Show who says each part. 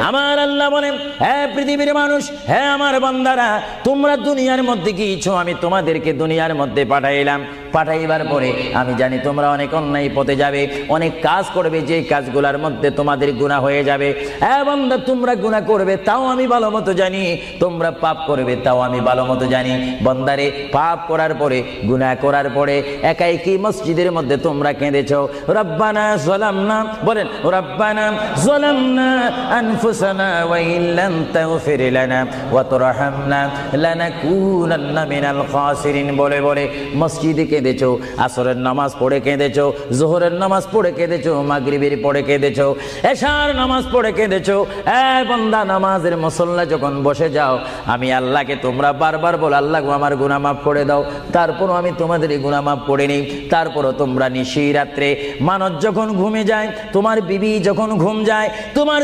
Speaker 1: আমার আল্লাহ বলেন, হে পৃথিবীর মানুষ, হে আমার বান্দারা, তোমরা দুনিয়ার মধ্যে গিয়েছো, আমি তোমাদেরকে দুনিয়ার মধ্যে পাঠাইলাম। পাঠাইবার পরে আমি জানি তোমরা অনেক অন্যায় পথে যাবে, অনেক কাজ করবে, যে কাজগুলোর মধ্যে তোমাদের গুনাহ হয়ে যাবে। হ্যাঁ বান্দা, তোমরা গুনাহ করবে তাও আমি ভালো মতো জানি, তোমরা পাপ করবে তাও আমি ভালো মতো জানি। বান্দারে, পাপ করার পরে, গুনাহ করার পরে একাই কি মসজিদের মধ্যে তোমরা কেঁদেছো, রব্বানা যালামনা, বলেন রব্বানা যালামনা আনফুসানা ওয়া ইল্লাম তাগফির লানা ওয়া তুরহামনা লানাকুনান্না মিনাল খাসিরিন বলে বলে মসজিদে কেঁদেছো, আসরের নামাজ পড়ে কেঁদেছো, যোহরের নামাজ পড়ে কেঁদেছো, মাগরিবের পড়ে কেঁদেছো, এশার নামাজ পড়ে কেঁদেছো। এ বান্দা, নামাজের মুসল্লা যখন বসে যাও, আমি আল্লাহকে তোমরা বারবার বল, আল্লাহ গো আমার গুনাহ মাফ করে দাও। তারপরও আমি তোমাদের এই গুনাহ মাফ করে নিই। তারপরও তোমরা নিশি রাত্রে, মানুষ যখন ঘুমে যায়, তোমার বিবি যখন ঘুম যায়, তোমার